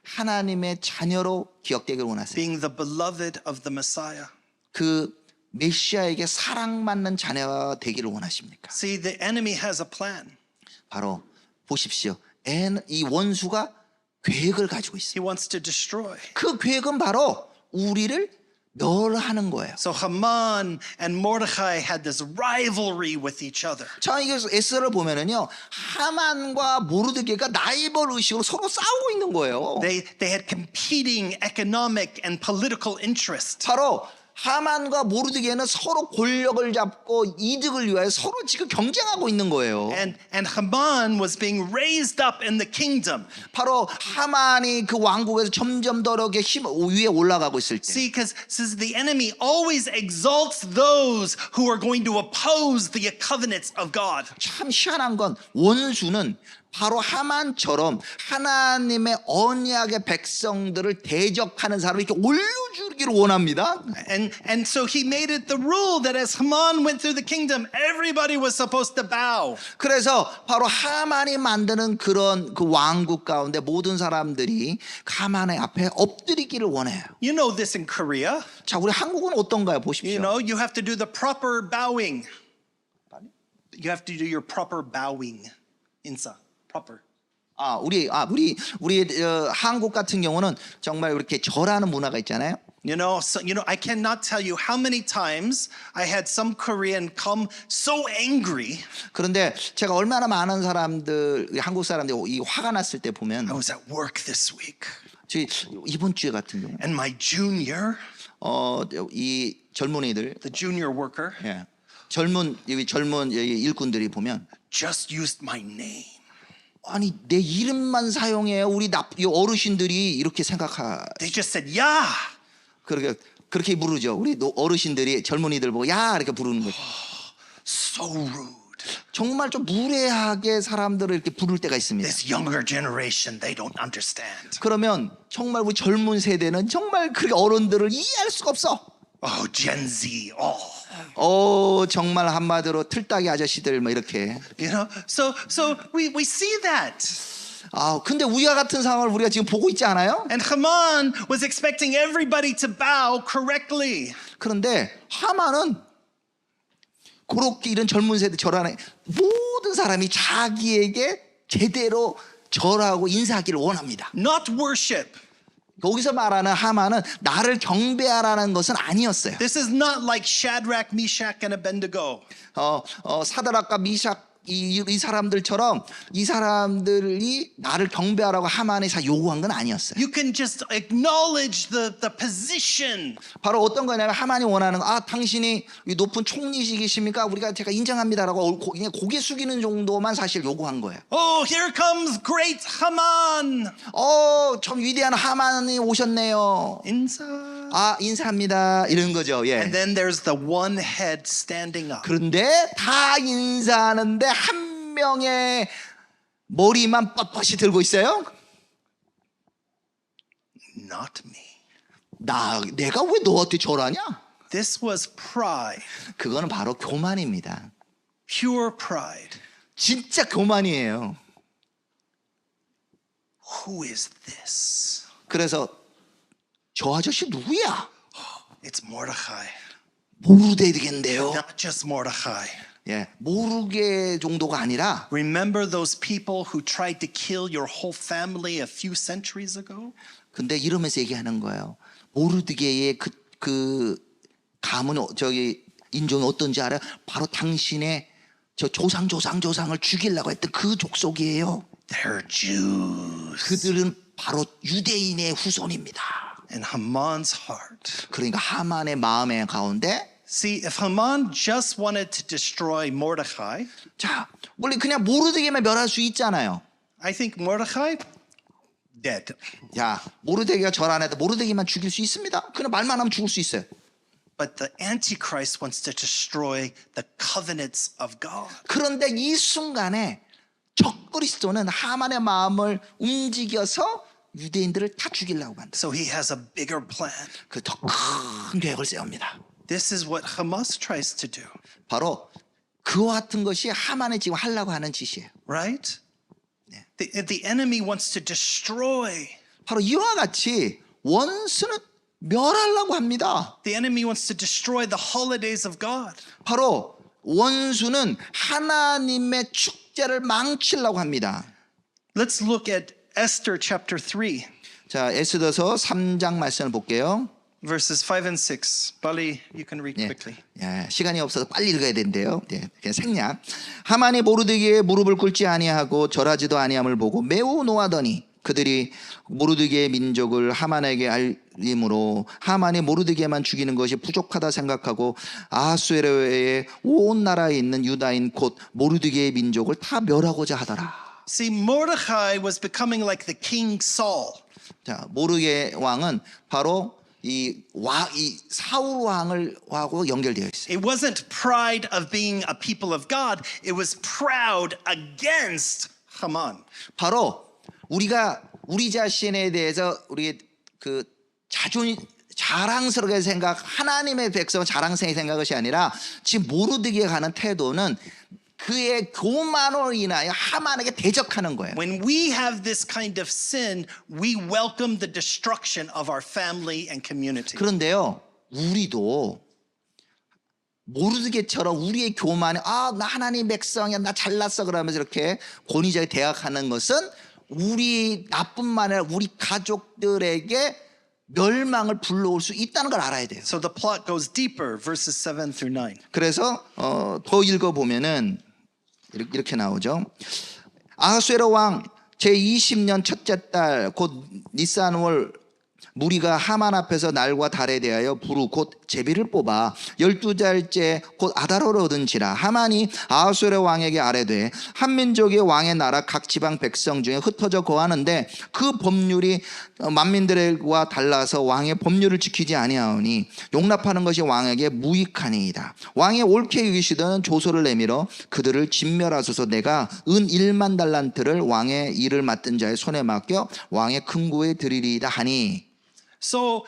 하나님의 자녀로 기억되길 원하세요? being the beloved of the Messiah? 그 메시아에게 사랑받는 자녀가 되기를 원하십니까? See, the enemy has a plan. 바로 보십시오. 이 원수가 계획을 가지고 있어요. He wants to destroy. 그 계획은 바로 우리를 멸하는 거예요. So Haman and Mordecai had this rivalry with each other. 자, 이게 에스더를 보면은요, 하만과 모르드게가 라이벌 의식으로 서로 싸우고 있는 거예요. They had competing economic and political interest. 바로 하만과 모르드게는 서로 권력을 잡고 이득을 위하여 서로 지금 경쟁하고 있는 거예요. And Haman was being raised up in the kingdom. 바로 하만이 그 왕국에서 점점 더 이렇게 위에 올라가고 있을 때. See, because the enemy always exalts those who are going to oppose the covenants of God. 참 희한한 건 원수는 바로 하만처럼 하나님의 언약의 백성들을 대적하는 사람을 이렇게 올려주기를 원합니다. And so he made it the rule that as Haman went through the kingdom, everybody was supposed to bow. 그래서 바로 하만이 만드는 그런 그 왕국 가운데 모든 사람들이 하만의 앞에 엎드리기를 원해요. You know this in Korea. 자, 우리 한국은 어떤가요? 보십시오. You know, you have to do the proper bowing. You have to do your proper bowing. 인사. Proper. 우리 한국 같은 경우는 정말 이렇게 절하는 문화가 있잖아요. I cannot tell you how many times I had some Korean come so angry. 그런데 제가 얼마나 많은 사람들, 한국 사람들이 이 화가 났을 때 보면, I was at work this week, 이번 주에 같은 경우, and my junior, 이 젊은이들, the junior worker, 젊은 일꾼들이 보면 just used my name. 아니 내 이름만 사용해요. 우리 어르신들이 이렇게 They just said, "Yeah." 그렇게 부르죠. 우리 어르신들이 젊은이들 보고 야 이렇게 부르는 거죠. So rude. 정말 좀 무례하게 사람들을 이렇게 부를 때가 있습니다. This younger generation, they don't understand. 그러면 정말 우리 젊은 세대는 정말 그렇게 어른들을 이해할 수가 없어. Oh, Gen Z. 정말 한마디로 틀딱이 아저씨들 뭐 이렇게. So we see that. 근데 우리와 같은 상황을 우리가 지금 보고 있지 않아요? And Haman was expecting everybody to bow correctly. 그런데 하만은 그렇게 이런 젊은 세대 절하는 모든 사람이 자기에게 제대로 절하고 인사하기를 원합니다. Not worship. 거기서 말하는 하만은 나를 경배하라는 것은 아니었어요. This is not like Shadrach, Meshach, and Abednego. 사드락과 미삭 이 사람들처럼 이 사람들이 나를 경배하라고 하만이 요구한 건 아니었어요. You can just acknowledge the position. 바로 어떤 거냐면 하만이 원하는 당신이 높은 총리직이십니까? 제가 인정합니다라고 그냥 고개 숙이는 정도만 사실 요구한 거예요. Oh, here comes great Haman. 참 위대한 하만이 오셨네요. 인사합니다. 이런 거죠. 예. And then there's the one head standing up. 그런데 다 인사하는데 한 명의 머리만 뻣뻣이 들고 있어요. Not me. 내가 왜 너한테 절하냐? This was pride, 그거는 바로 교만입니다. pure pride. 진짜 교만이에요. Who is this? 그래서 저 아저씨 누구야? It's Mordecai. 모르게인데요. Not just Mordecai. 예, 모르게 정도가 아니라 Remember those people who tried to kill your whole family a few centuries ago? 근데 이러면서 얘기하는 거예요. 모르드게의 그 가문 인종이 어떤지 알아요? 바로 당신의 저 조상을 죽이려고 했던 그 족속이에요. They're Jews. 그들은 바로 유대인의 후손입니다. In Haman's heart. 그러니까 하만의 마음의 가운데 See, if Haman just wanted to destroy Mordecai, 자, 원래 그냥 모르드게만 멸할 수 있잖아요. I think Mordecai, dead. 야, 모르드게가 절 안 해도 모르드게만 죽일 수 있습니다. 그냥 말만 하면 죽을 수 있어요. But the Antichrist wants to destroy the covenants of God. 그런데 이 순간에 적그리스도는 하만의 마음을 움직여서 유대인들을 다 죽이려고 한다. So he has a bigger plan. 그 더 큰 계획을 세웁니다. This is what Hamas tries to do, 바로 그와 같은 것이 하만이 지금 하려고 하는 짓이에요. right? The enemy wants to destroy. 바로 이와 같이 원수는 멸하려고 합니다. The enemy wants to destroy the holidays of God. 바로 원수는 하나님의 축제를 망치려고 합니다. Let's look at Esther chapter 3, 자, 에스더서 3장 말씀을 볼게요. verses 5 and 6. Bali, you can read 예, quickly. 예, 시간이 없어서 빨리 읽어야 된대요. 예, 그냥 생략. 하만이 모르드게의 무릎을 꿇지 아니하고 절하지도 아니함을 보고 매우 노하더니 그들이 모르드게의 민족을 하만에게 알림으로 하만이 모르드게만 죽이는 것이 부족하다 생각하고 아하수에로의 온 나라에 있는 유다인 곧 모르드게의 민족을 다 멸하고자 하더라. See, Mordecai was becoming like the King Saul. 자, 모르게 왕은 바로 이 사울 왕하고 연결되어 있어요. It wasn't pride of being a people of God. It was proud against Haman. 바로 우리가 우리 자신에 대해서 우리 그 자랑스럽게 하나님의 백성은 자랑스럽게 생각한 것이 아니라 지금 모르드게가 가는 태도는 그의 교만으로 인하여 하만에게 대적하는 거예요. When we have this kind of sin, we welcome the destruction of our family and community. 그런데요, 우리도 모르드게처럼 우리의 교만에 나 하나님 백성이야, 나 잘났어 그러면서 이렇게 권위자에 대항하는 것은 우리 나뿐만 아니라 우리 가족들에게 멸망을 불러올 수 있다는 걸 알아야 돼요. So the plot goes deeper, verses 7 through 9. 그래서 더 읽어보면은 이렇게 나오죠. 아하수에로 왕 제20년 첫째 달 곧 니산월 무리가 하만 앞에서 날과 달에 대하여 부르 곧 제비를 뽑아 12달째 곧 아다로를 얻은지라. 하만이 아하수에로 왕에게 아뢰되 한 민족의 왕의 나라 각 지방 백성 중에 흩어져 거하는데 그 법률이 만민들과 달라서 왕의 법률을 지키지 아니하오니 용납하는 것이 왕에게 무익하니이다. 왕이 옳게 여기시던 조소를 내밀어 그들을 진멸하소서. 내가 은 1만 달란트를 왕의 일을 맡은 자의 손에 맡겨 왕의 금고에 드리리이다 하니. So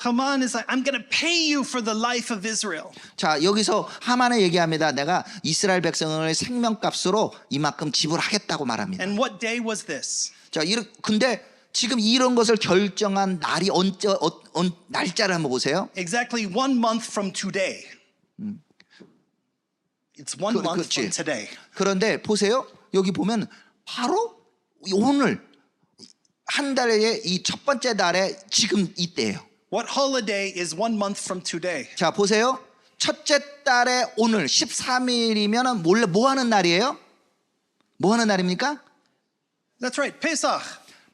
Haman is like, I'm going to pay you for the life of Israel. 자, 여기서 하만을 얘기합니다. 내가 이스라엘 백성을 생명값으로 이만큼 지불하겠다고 말합니다. And what day was this? 자, 근데 지금 이런 것을 결정한 날이 날짜를 한번 보세요. Exactly 1 month from today. It's 1 month 그렇지. from today. 그런데 보세요. 여기 보면 바로 오늘 한 달의 이 첫 번째 달에 지금 이때예요. What holiday is 1 month from today? 자, 보세요. 첫째 달에 오늘 13일이면 원래 뭐 하는 날이에요? 뭐 하는 날입니까? That's right, Pesach,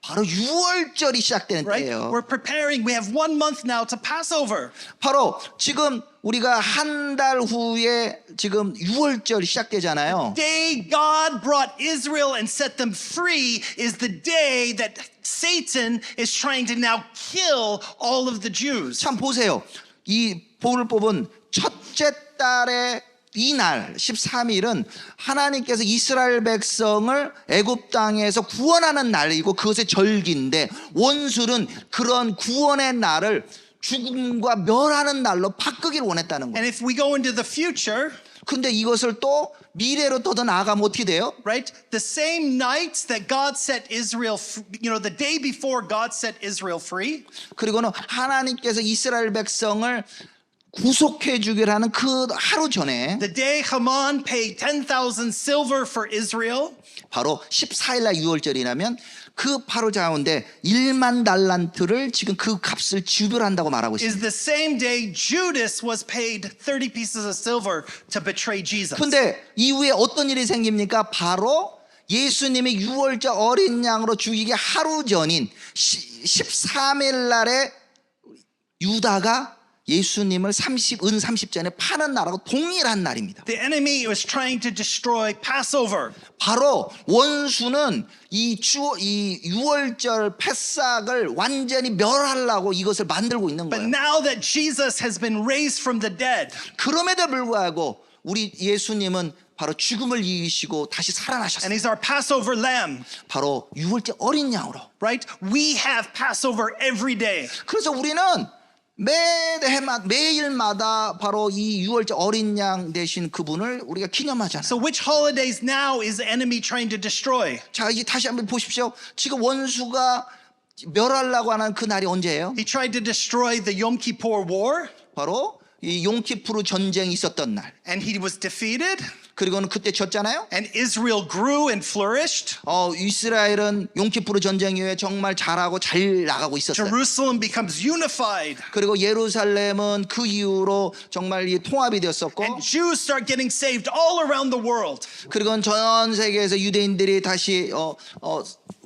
바로 6월절이 시작되는 right? 때예요. We're preparing. We have 1 month now to Passover. 바로 지금 우리가 한 달 후에 지금 6월절이 시작되잖아요. Day God brought Israel and set them free is the day that Satan is trying to now kill all of the Jews. 참 보세요. 이 볼을 뽑은 첫째 달의 이날 13일은 하나님께서 이스라엘 백성을 애굽 땅에서 구원하는 날이고 그것의 절기인데 원수는 그런 구원의 날을 죽음과 멸하는 날로 바꾸기를 원했다는 거예요. And if we go into the future, 근데 이것을 또 미래로 더 나아가면 어떻게 돼요? right? The same night that God set Israel, the day before God set Israel free, 그리고는 하나님께서 이스라엘 백성을 구속해 주기를 하는 그 하루 전에 the day Haman paid 10,000 silver for Israel, 바로 14일 날 6월절이라면 그 바로 가운데 1만 달란트를 지금 그 값을 지불한다고 말하고 있습니다. is the same day Judas was paid 30 pieces of silver to betray Jesus. 근데 이후에 어떤 일이 생깁니까? 바로 예수님이 6월절 어린 양으로 죽이기 하루 전인 13일 날에 유다가 예수님을 은 30전에 파는 날하고 동일한 날입니다. The enemy was trying to destroy Passover. 바로 원수는 이 6월절 패삭을 완전히 멸하려고 이것을 만들고 있는 But 거예요. now that Jesus has been raised from the dead, 그럼에도 불구하고 우리 예수님은 바로 죽음을 이기시고 다시 and 살아나셨어요. he's our Passover lamb, 바로 6월절 어린 양으로. right? We have Passover every day. 그래서 우리는 매일마다 바로 이 6월절 어린 양 되신 그분을 우리가 기념하잖아요. So which holidays now is the enemy trying to destroy? 자, 이제 다시 한번 보십시오. 지금 원수가 멸하려고 하는 그 날이 언제예요? He tried to destroy the Yom Kippur War, 바로 이 용키푸르 전쟁이 있었던 날. and he was defeated, 그리고는 그때 졌잖아요. and Israel grew and flourished. 이스라엘은 용키푸르 전쟁 이후에 정말 잘하고 잘 나가고 있었어요. Jerusalem becomes unified, 그리고 예루살렘은 그 이후로 정말 이 통합이 되었었고, and Jews start getting saved all around the world. 그리고 전 세계에서 유대인들이 다시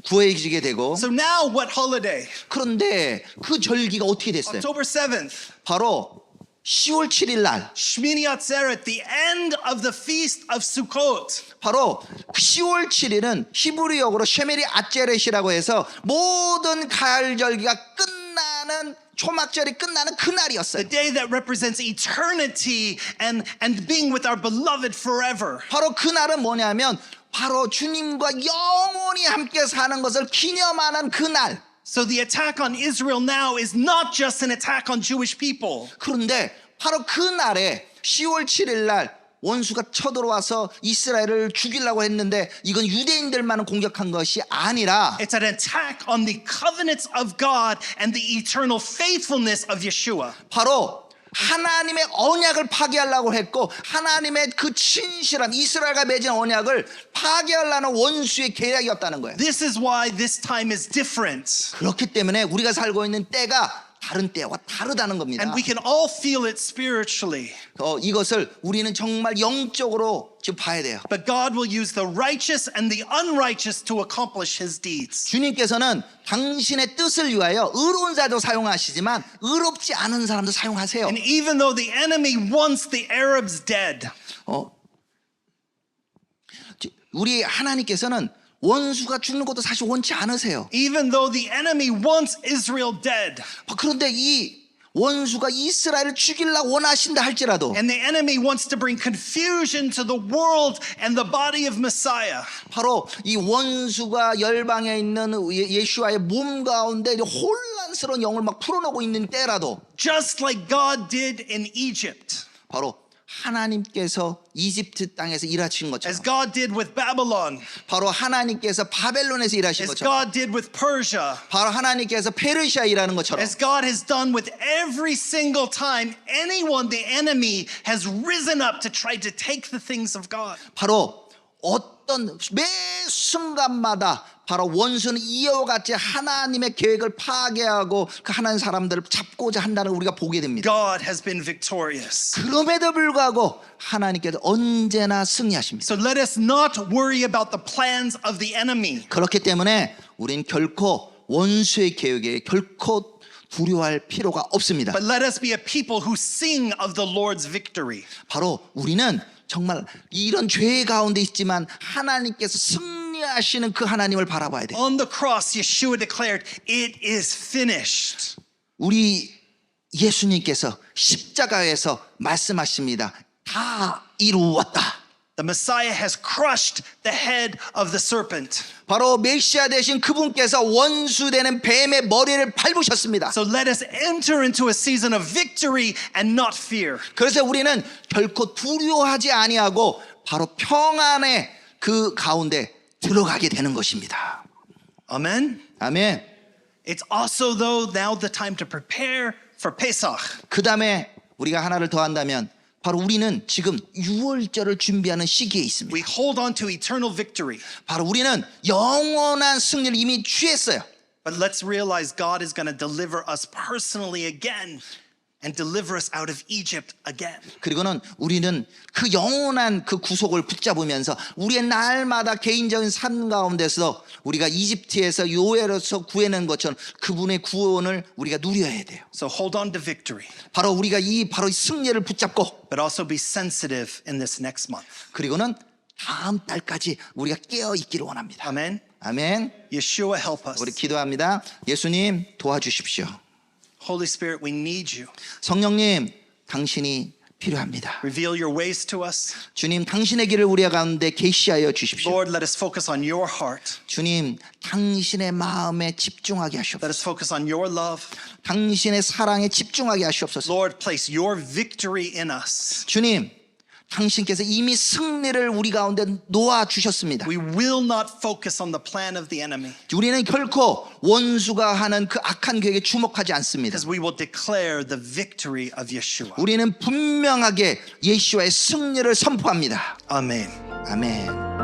구해지게 되고. So now what holiday? 그런데 그 절기가 어떻게 됐어요? October 7th. 바로 10월 7일 날, Shmini Atzeret, the end of the feast of Sukkot. 바로 10월 7일은 히브리어로 쉐메리 아체렛이라고 해서 모든 가을 절기가 끝나는 초막절이 끝나는 그날이었어요. The day that represents eternity and being with our beloved forever. 바로 그날은 뭐냐면 바로 주님과 영원히 함께 사는 것을 기념하는 그날. So the attack on Israel now is not just an attack on Jewish people. 그런데 바로 그날에 10월 7일 날 원수가 쳐들어와서 이스라엘을 죽이려고 했는데 이건 유대인들만을 공격한 것이 아니라 It's an attack on the covenants of God and the eternal faithfulness of Yeshua. 바로 하나님의 언약을 파괴하려고 했고 하나님의 그 진실한 이스라엘과 맺은 언약을 파괴하려는 원수의 계략이었다는 거예요. This is why this time is different. 그렇기 때문에 우리가 살고 있는 때가 다른 때와 다르다는 겁니다. And we can all feel it spiritually. 이것을 우리는 정말 영적으로 지금 봐야 돼요. But God will use the righteous and the unrighteous to accomplish his deeds. 주님께서는 당신의 뜻을 위하여 의로운 자도 사용하시지만 의롭지 않은 사람도 사용하세요. And even though the enemy wants the Arabs dead, 우리 하나님께서는 원수가 죽는 것도 사실 원치 않으세요. even though the enemy wants Israel dead, 그런데 이 원수가 이스라엘을 죽이려고 원하신다 할지라도 and the enemy wants to bring confusion to the world and the body of Messiah, 바로 이 원수가 열방에 있는 예수와의 몸 가운데 혼란스러운 영을 막 풀어놓고 있는 때라도 just like God did in Egypt, 바로 하나님께서 이집트 땅에서 일하신 것처럼 as God did with Babylon, 바로 하나님께서 바벨론에서 일하신 as 것처럼 God did with Persia, 바로 하나님께서 페르시아 일하는 것처럼 as God has done with every single time anyone, the enemy, has risen up to try to take the things of God. 바로 어떤 매 순간마다 바로 원수는 이와 같이 하나님의 계획을 파괴하고 그 하나님 사람들을 잡고자 한다는 걸 우리가 보게 됩니다. God has been victorious. 그럼에도 불구하고 하나님께서 언제나 승리하십니다. So let us not worry about the plans of the enemy. 그렇기 때문에 우린 결코 원수의 계획에 결코 두려워할 필요가 없습니다. But let us be a people who sing of the Lord's victory. 바로 우리는 정말 이런 죄 가운데 있지만 하나님께서 승리하시는 그 하나님을 바라봐야 돼요. On the cross, Yeshua declared, "It is finished." 우리 예수님께서 십자가에서 말씀하십니다. 다 이루었다. The Messiah has crushed the head of the serpent. 바로 메시아 되신 그분께서 원수되는 뱀의 머리를 밟으셨습니다. So let us enter into a season of victory and not fear. 그래서 우리는 결코 두려워하지 아니하고 바로 평안의 그 가운데 들어가게 되는 것입니다. Amen. 아멘. It's also though now the time to prepare for Pesach. 그 다음에 우리가 하나를 더 한다면 바로 우리는 지금 6월절을 준비하는 시기에 있습니다. We hold on to eternal victory. 바로 우리는 영원한 승리를 이미 취했어요. But let's realize God is going to deliver us personally again and deliver us out of Egypt again. 그리고는 우리는 그 영원한 그 구속을 붙잡으면서 우리의 날마다 개인적인 삶 가운데서 우리가 이집트에서 요새로서 구해낸 것처럼 그분의 구원을 우리가 누려야 돼요. So hold on to victory, 바로 우리가 바로 이 승리를 붙잡고 but also be sensitive in this next month. 그리고는 다음 달까지 우리가 깨어 있기를 원합니다. Amen. 아멘. Yeshua, help us. 우리 기도합니다. 예수님 도와주십시오. Holy Spirit, we need you. 성령님 당신이 필요합니다. Reveal your ways to us. 주님 당신의 길을 우리 가운데 계시하여 주십시오. Lord, let us focus on your heart. 주님 당신의 마음에 집중하게 하시옵소서. Let us focus on your love. 당신의 사랑에 집중하게 하시옵소서. Lord, place your victory in us. 주님 당신께서 이미 승리를 우리 가운데 놓아 주셨습니다. We will not focus on the plan of the enemy 우리는 결코 원수가 하는 그 악한 계획에 주목하지 않습니다. because we will declare the victory of Yeshua. 우리는 분명하게 예수와의 승리를 선포합니다. Amen. 아멘.